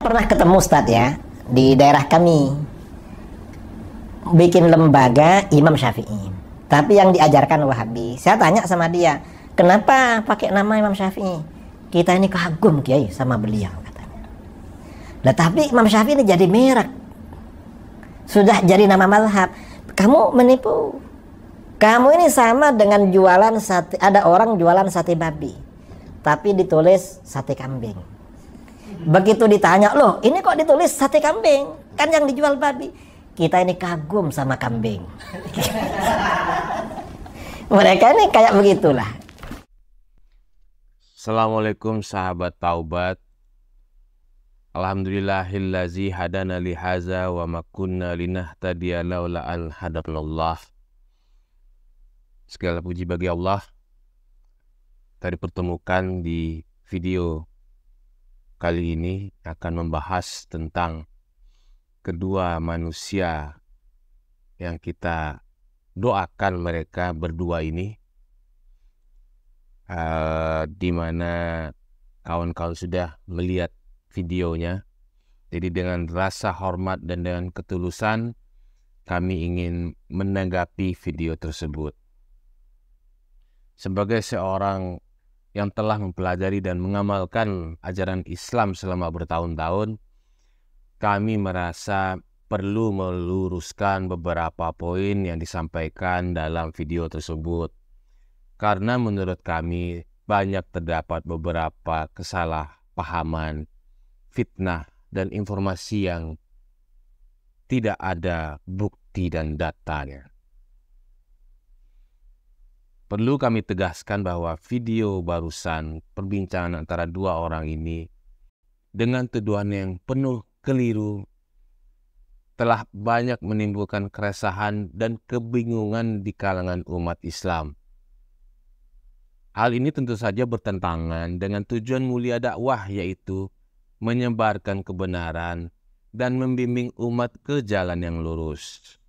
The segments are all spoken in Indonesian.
pernah ketemu Ustadz ya, di daerah kami bikin lembaga Imam Syafi'i, tapi yang diajarkan Wahabi. Saya tanya sama dia, kenapa pakai nama Imam Syafi'i? Kita ini kagum Kiai sama beliau, katanya. Nah, tapi Imam Syafi'i ini jadi merek, sudah jadi nama mazhab. Kamu menipu. Kamu ini sama dengan jualan sate. Ada orang jualan sate babi, tapi ditulis sate kambing. Begitu ditanya, loh ini kok ditulis sate kambing? Kan yang dijual babi. Kita ini kagum sama kambing. Mereka ini kayak begitulah. Assalamualaikum sahabat taubat. Alhamdulillahillazi hadana lihaza wa ma kunna linahtadiya laula an hadanallah. Segala puji bagi Allah. Tadi pertemukan di video kali ini akan membahas tentang kedua manusia yang kita doakan mereka berdua ini, di mana kawan-kawan sudah melihat videonya. Jadi dengan rasa hormat dan dengan ketulusan kami ingin menanggapi video tersebut. Sebagai seorang yang telah mempelajari dan mengamalkan ajaran Islam selama bertahun-tahun, kami merasa perlu meluruskan beberapa poin yang disampaikan dalam video tersebut. Karena menurut kami banyak terdapat beberapa kesalahpahaman, fitnah, dan informasi yang tidak ada bukti dan datanya. Perlu kami tegaskan bahwa video barusan perbincangan antara dua orang ini dengan tuduhan yang penuh keliru telah banyak menimbulkan keresahan dan kebingungan di kalangan umat Islam. Hal ini tentu saja bertentangan dengan tujuan mulia dakwah, yaitu menyebarkan kebenaran dan membimbing umat ke jalan yang lurus.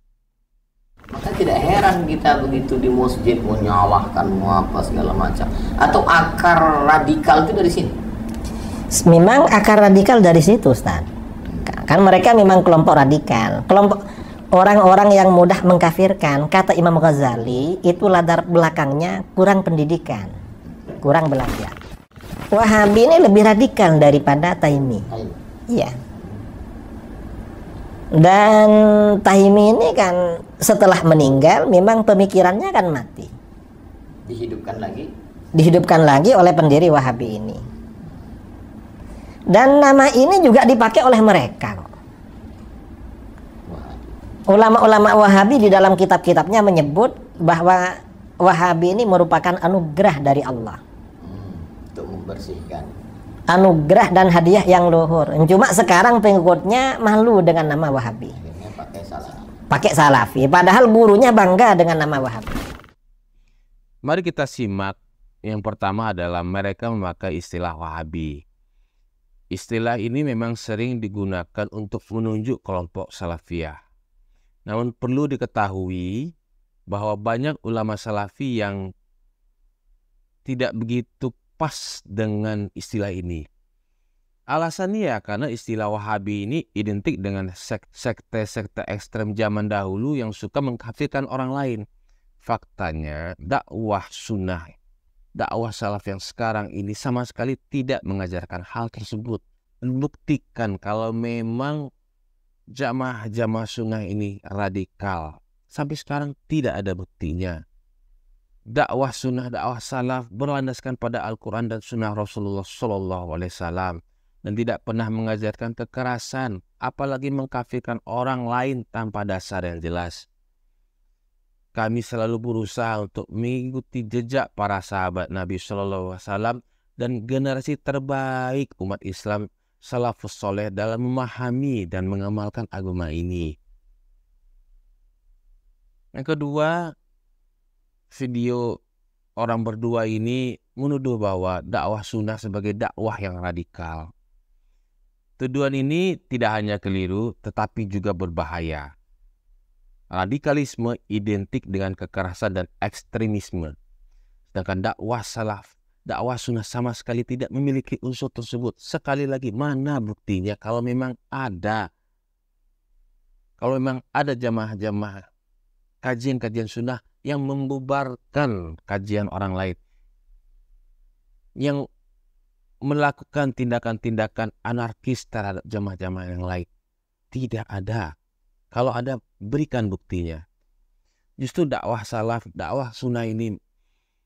Maka tidak heran kita begitu di masjid mau nyalahkan, mau apa segala macam. Atau akar radikal itu dari sini? Memang akar radikal dari situ, Ustaz. Kan mereka memang kelompok radikal, kelompok orang-orang yang mudah mengkafirkan. Kata Imam Ghazali, itu latar belakangnya kurang pendidikan, kurang belajar. Wahabi ini lebih radikal daripada Taimi. Iya. Dan Taimi ini kan setelah meninggal memang pemikirannya kan mati. Dihidupkan lagi oleh pendiri Wahabi ini. Dan nama ini juga dipakai oleh mereka. Ulama-ulama Wahabi di dalam kitab-kitabnya menyebut bahwa Wahabi ini merupakan anugerah dari Allah. Untuk membersihkan. Anugerah dan hadiah yang luhur. Cuma sekarang pengikutnya malu dengan nama Wahabi. Akhirnya pakai Salafi. Padahal gurunya bangga dengan nama Wahabi. Mari kita simak. Yang pertama adalah mereka memakai istilah Wahabi. Istilah ini memang sering digunakan untuk menunjuk kelompok Salafiyah. Namun perlu diketahui bahwa banyak ulama Salafi yang tidak begitu pas dengan istilah ini. Alasannya ya karena istilah Wahabi ini identik dengan sekte-sekte ekstrem zaman dahulu yang suka mengkafirkan orang lain. Faktanya dakwah sunnah, dakwah salaf yang sekarang ini sama sekali tidak mengajarkan hal tersebut. Membuktikan kalau memang jamaah sunnah ini radikal. Sampai sekarang tidak ada buktinya. Dakwah sunnah, dakwah salaf berlandaskan pada Al-Quran dan sunnah Rasulullah SAW dan tidak pernah mengajarkan kekerasan, apalagi mengkafirkan orang lain tanpa dasar yang jelas. Kami selalu berusaha untuk mengikuti jejak para sahabat Nabi SAW dan generasi terbaik umat Islam salafus soleh dalam memahami dan mengamalkan agama ini. Yang kedua, video orang berdua ini menuduh bahwa dakwah sunnah sebagai dakwah yang radikal. Tuduhan ini tidak hanya keliru, tetapi juga berbahaya. Radikalisme identik dengan kekerasan dan ekstremisme. Sedangkan dakwah salaf dakwah sunnah sama sekali tidak memiliki unsur tersebut. Sekali lagi, mana buktinya kalau memang ada? Kalau memang ada jamaah-jamaah kajian-kajian sunnah yang membubarkan kajian orang lain, yang melakukan tindakan-tindakan anarkis terhadap jamaah-jamaah yang lain. Tidak ada. Kalau ada, berikan buktinya. Justru dakwah salaf, dakwah sunnah ini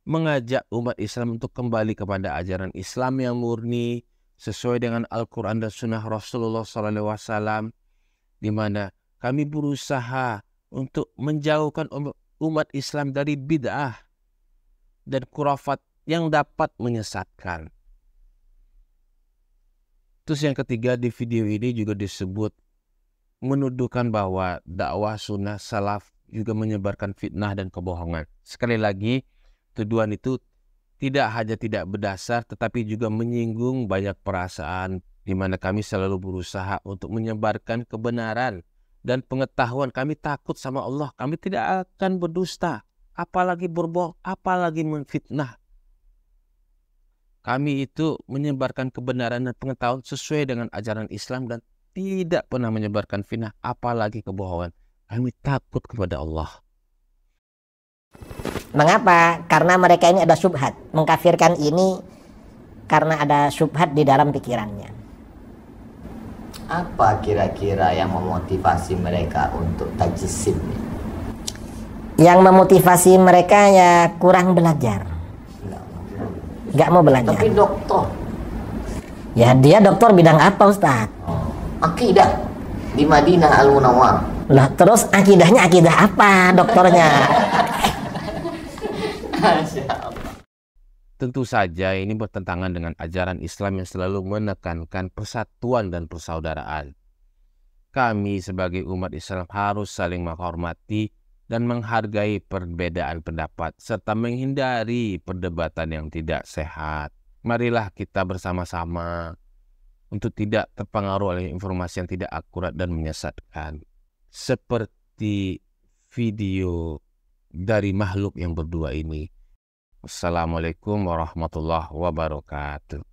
mengajak umat Islam untuk kembali kepada ajaran Islam yang murni sesuai dengan Al-Quran dan Sunnah Rasulullah SAW, di mana kami berusaha untuk menjauhkan umat Islam dari bid'ah dan khurafat yang dapat menyesatkan. Terus yang ketiga, di video ini juga disebut menuduhkan bahwa dakwah sunnah salaf juga menyebarkan fitnah dan kebohongan. Sekali lagi, tuduhan itu tidak hanya tidak berdasar, tetapi juga menyinggung banyak perasaan, di mana kami selalu berusaha untuk menyebarkan kebenaran dan pengetahuan. Kami takut sama Allah, kami tidak akan berdusta, apalagi berbohong, apalagi menfitnah. Kami itu menyebarkan kebenaran dan pengetahuan sesuai dengan ajaran Islam dan tidak pernah menyebarkan fitnah, apalagi kebohongan. Kami takut kepada Allah. Mengapa? Karena mereka ini ada syubhat. Mengkafirkan ini karena ada syubhat di dalam pikirannya. Apa kira-kira yang memotivasi mereka untuk tajsim? Yang memotivasi mereka ya kurang belajar. Nggak mau belajar. Tapi dokter. Ya dia dokter bidang apa Ustaz? Akidah di Madinah Al-Munawwar. Lah terus akidahnya akidah apa dokternya? Tentu saja ini bertentangan dengan ajaran Islam yang selalu menekankan persatuan dan persaudaraan. Kami sebagai umat Islam harus saling menghormati dan menghargai perbedaan pendapat serta menghindari perdebatan yang tidak sehat. Marilah kita bersama-sama untuk tidak terpengaruh oleh informasi yang tidak akurat dan menyesatkan. Seperti video dari makhluk yang berdua ini. Assalamualaikum warahmatullahi wabarakatuh.